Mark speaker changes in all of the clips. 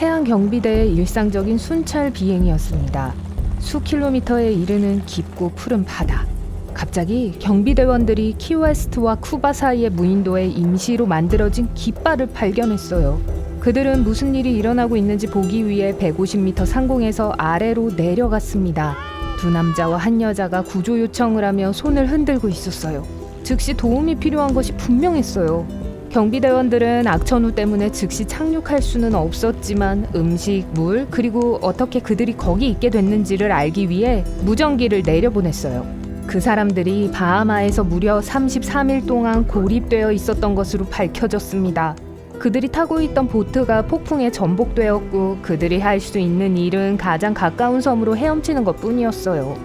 Speaker 1: 해양경비대의 일상적인 순찰 비행이었습니다. 수킬로미터에 이르는 깊고 푸른 바다. 갑자기 경비대원들이 키웨스트와 쿠바 사이의 무인도에 임시로 만들어진 깃발을 발견했어요. 그들은 무슨 일이 일어나고 있는지 보기 위해 150m 상공에서 아래로 내려갔습니다. 두 남자와 한 여자가 구조 요청을 하며 손을 흔들고 있었어요. 즉시 도움이 필요한 것이 분명했어요. 경비대원들은 악천후 때문에 즉시 착륙할 수는 없었지만 음식, 물, 그리고 어떻게 그들이 거기 있게 됐는지를 알기 위해 무전기를 내려보냈어요. 그 사람들이 바하마에서 무려 33일 동안 고립되어 있었던 것으로 밝혀졌습니다. 그들이 타고 있던 보트가 폭풍에 전복되었고 그들이 할 수 있는 일은 가장 가까운 섬으로 헤엄치는 것뿐이었어요.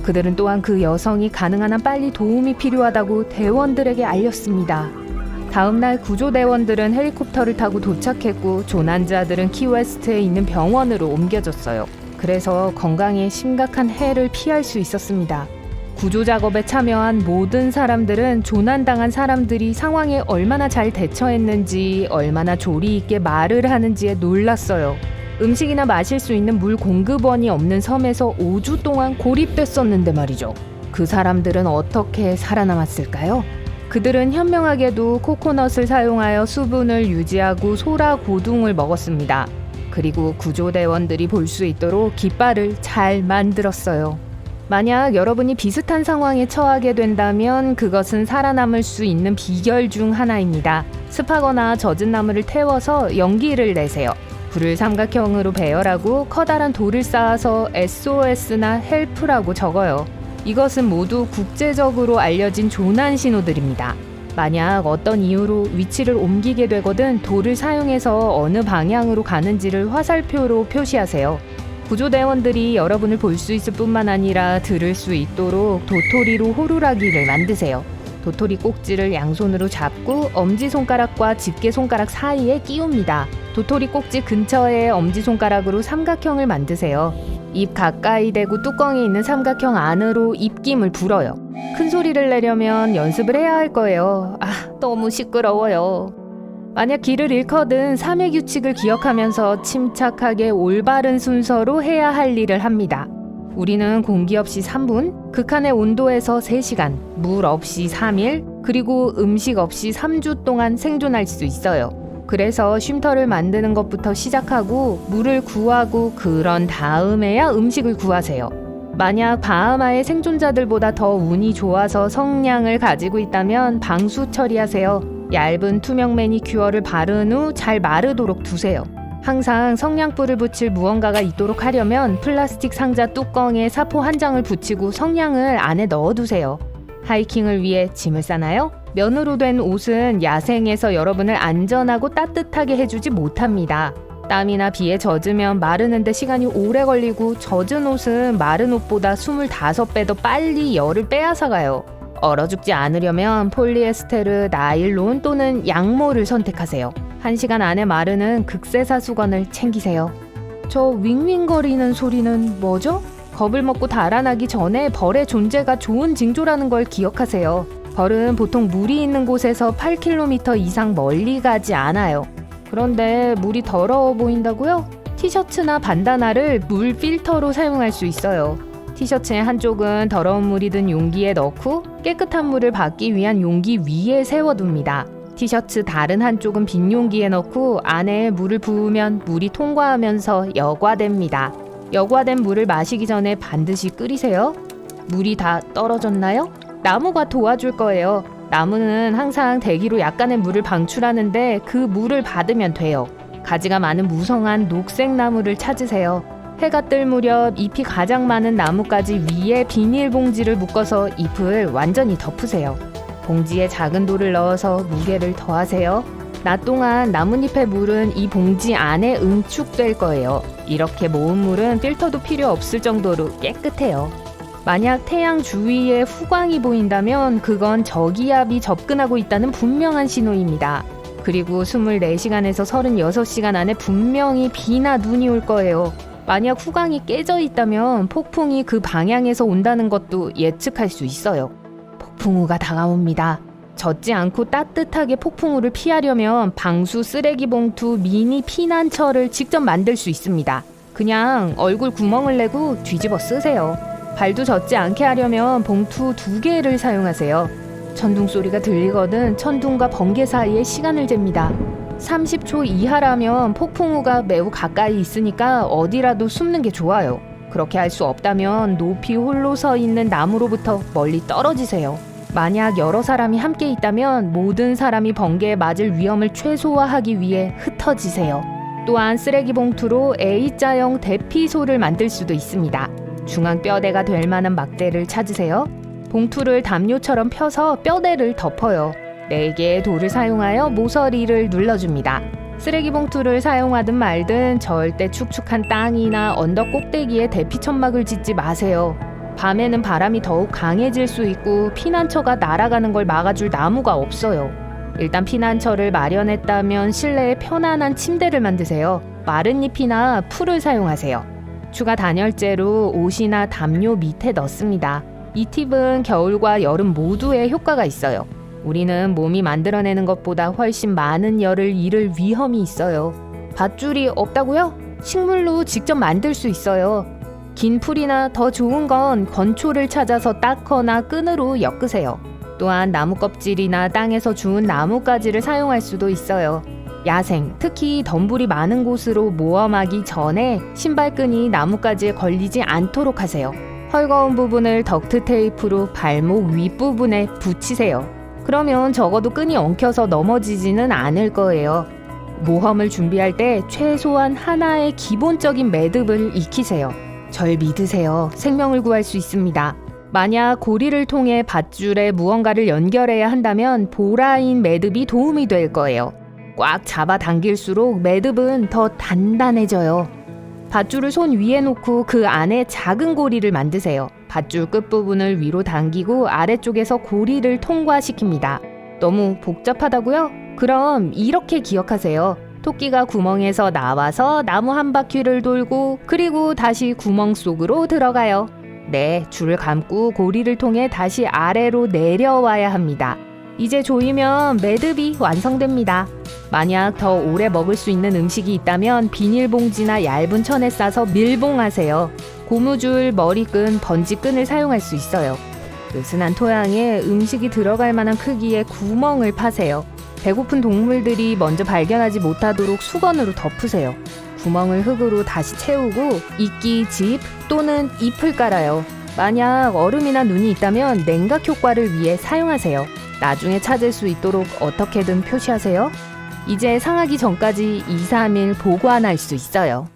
Speaker 1: 그들은 또한 그 여성이 가능한 한 빨리 도움이 필요하다고 대원들에게 알렸습니다. 다음날 구조대원들은 헬리콥터를 타고 도착했고 조난자들은 키웨스트에 있는 병원으로 옮겨졌어요. 그래서 건강에 심각한 해를 피할 수 있었습니다. 구조작업에 참여한 모든 사람들은 조난당한 사람들이 상황에 얼마나 잘 대처했는지, 얼마나 조리 있게 말을 하는지에 놀랐어요. 음식이나 마실 수 있는 물 공급원이 없는 섬에서 5주 동안 고립됐었는데 말이죠. 그 사람들은 어떻게 살아남았을까요? 그들은 현명하게도 코코넛을 사용하여 수분을 유지하고 소라 고둥을 먹었습니다. 그리고 구조대원들이 볼 수 있도록 깃발을 잘 만들었어요. 만약 여러분이 비슷한 상황에 처하게 된다면 그것은 살아남을 수 있는 비결 중 하나입니다. 습하거나 젖은 나무를 태워서 연기를 내세요. 불을 삼각형으로 배열하고 커다란 돌을 쌓아서 SOS나 헬프라고 적어요. 이것은 모두 국제적으로 알려진 조난 신호들입니다. 만약 어떤 이유로 위치를 옮기게 되거든 돌을 사용해서 어느 방향으로 가는지를 화살표로 표시하세요. 구조대원들이 여러분을 볼 수 있을 뿐만 아니라 들을 수 있도록 도토리로 호루라기를 만드세요. 도토리 꼭지를 양손으로 잡고 엄지손가락과 집게손가락 사이에 끼웁니다. 도토리 꼭지 근처에 엄지손가락으로 삼각형을 만드세요. 입 가까이 대고 뚜껑이 있는 삼각형 안으로 입김을 불어요. 큰 소리를 내려면 연습을 해야 할 거예요. 너무 시끄러워요. 만약 길을 잃거든 3의 규칙을 기억하면서 침착하게 올바른 순서로 해야 할 일을 합니다. 우리는 공기 없이 3분, 극한의 온도에서 3시간, 물 없이 3일, 그리고 음식 없이 3주 동안 생존할 수 있어요. 그래서 쉼터를 만드는 것부터 시작하고 물을 구하고 그런 다음에야 음식을 구하세요. 만약 바하마의 생존자들보다 더 운이 좋아서 성냥을 가지고 있다면 방수 처리하세요. 얇은 투명 매니큐어를 바른 후 잘 마르도록 두세요. 항상 성냥불을 붙일 무언가가 있도록 하려면 플라스틱 상자 뚜껑에 사포 한 장을 붙이고 성냥을 안에 넣어두세요. 하이킹을 위해 짐을 싸나요? 면으로 된 옷은 야생에서 여러분을 안전하고 따뜻하게 해주지 못합니다. 땀이나 비에 젖으면 마르는데 시간이 오래 걸리고 젖은 옷은 마른 옷보다 25배 더 빨리 열을 빼앗아가요. 얼어 죽지 않으려면 폴리에스테르, 나일론 또는 양모를 선택하세요. 1시간 안에 마르는 극세사 수건을 챙기세요. 저 윙윙거리는 소리는 뭐죠? 겁을 먹고 달아나기 전에 벌의 존재가 좋은 징조라는 걸 기억하세요. 벌은 보통 물이 있는 곳에서 8km 이상 멀리 가지 않아요. 그런데 물이 더러워 보인다고요? 티셔츠나 반다나를 물 필터로 사용할 수 있어요. 티셔츠의 한쪽은 더러운 물이 든 용기에 넣고 깨끗한 물을 받기 위한 용기 위에 세워둡니다. 티셔츠 다른 한쪽은 빈 용기에 넣고 안에 물을 부으면 물이 통과하면서 여과됩니다. 여과된 물을 마시기 전에 반드시 끓이세요. 물이 다 떨어졌나요? 나무가 도와줄 거예요. 나무는 항상 대기로 약간의 물을 방출하는데 그 물을 받으면 돼요. 가지가 많은 무성한 녹색 나무를 찾으세요. 해가 뜰 무렵 잎이 가장 많은 나뭇가지 위에 비닐봉지를 묶어서 잎을 완전히 덮으세요. 봉지에 작은 돌을 넣어서 무게를 더하세요. 낮 동안 나뭇잎의 물은 이 봉지 안에 응축될 거예요. 이렇게 모은 물은 필터도 필요 없을 정도로 깨끗해요. 만약 태양 주위에 후광이 보인다면 그건 저기압이 접근하고 있다는 분명한 신호입니다. 그리고 24시간에서 36시간 안에 분명히 비나 눈이 올 거예요. 만약 후광이 깨져 있다면 폭풍이 그 방향에서 온다는 것도 예측할 수 있어요. 폭풍우가 다가옵니다. 젖지 않고 따뜻하게 폭풍우를 피하려면 방수 쓰레기 봉투 미니 피난처를 직접 만들 수 있습니다. 그냥 얼굴 구멍을 내고 뒤집어 쓰세요. 발도 젖지 않게 하려면 봉투 2개를 사용하세요. 천둥 소리가 들리거든 천둥과 번개 사이에 시간을 잽니다. 30초 이하라면 폭풍우가 매우 가까이 있으니까 어디라도 숨는 게 좋아요. 그렇게 할 수 없다면 높이 홀로 서 있는 나무로부터 멀리 떨어지세요. 만약 여러 사람이 함께 있다면 모든 사람이 번개에 맞을 위험을 최소화하기 위해 흩어지세요. 또한 쓰레기 봉투로 A자형 대피소를 만들 수도 있습니다. 중앙 뼈대가 될 만한 막대를 찾으세요. 봉투를 담요처럼 펴서 뼈대를 덮어요. 4개의 돌을 사용하여 모서리를 눌러줍니다. 쓰레기 봉투를 사용하든 말든 절대 축축한 땅이나 언덕 꼭대기에 대피천막을 짓지 마세요. 밤에는 바람이 더욱 강해질 수 있고 피난처가 날아가는 걸 막아줄 나무가 없어요. 일단 피난처를 마련했다면 실내에 편안한 침대를 만드세요. 마른 잎이나 풀을 사용하세요. 추가 단열재로 옷이나 담요 밑에 넣습니다. 이 팁은 겨울과 여름 모두에 효과가 있어요. 우리는 몸이 만들어내는 것보다 훨씬 많은 열을 잃을 위험이 있어요. 밧줄이 없다고요? 식물로 직접 만들 수 있어요. 긴 풀이나 더 좋은 건 건초를 찾아서 닦거나 끈으로 엮으세요. 또한 나무 껍질이나 땅에서 주운 나뭇가지를 사용할 수도 있어요. 야생, 특히 덤불이 많은 곳으로 모험하기 전에 신발끈이 나뭇가지에 걸리지 않도록 하세요. 헐거운 부분을 덕트 테이프로 발목 윗부분에 붙이세요. 그러면 적어도 끈이 엉켜서 넘어지지는 않을 거예요. 모험을 준비할 때 최소한 하나의 기본적인 매듭을 익히세요. 절 믿으세요. 생명을 구할 수 있습니다. 만약 고리를 통해 밧줄에 무언가를 연결해야 한다면 보라인 매듭이 도움이 될 거예요. 꽉 잡아 당길수록 매듭은 더 단단해져요. 밧줄을 손 위에 놓고 그 안에 작은 고리를 만드세요. 밧줄 끝부분을 위로 당기고 아래쪽에서 고리를 통과시킵니다. 너무 복잡하다고요? 그럼 이렇게 기억하세요. 토끼가 구멍에서 나와서 나무 한 바퀴를 돌고 그리고 다시 구멍 속으로 들어가요. 네, 줄을 감고 고리를 통해 다시 아래로 내려와야 합니다. 이제 조이면 매듭이 완성됩니다. 만약 더 오래 먹을 수 있는 음식이 있다면 비닐봉지나 얇은 천에 싸서 밀봉하세요. 고무줄, 머리끈, 번지끈을 사용할 수 있어요. 느슨한 토양에 음식이 들어갈 만한 크기의 구멍을 파세요. 배고픈 동물들이 먼저 발견하지 못하도록 수건으로 덮으세요. 구멍을 흙으로 다시 채우고 이끼, 집 또는 잎을 깔아요. 만약 얼음이나 눈이 있다면 냉각 효과를 위해 사용하세요. 나중에 찾을 수 있도록 어떻게든 표시하세요. 이제 상하기 전까지 2-3일 보관할 수 있어요.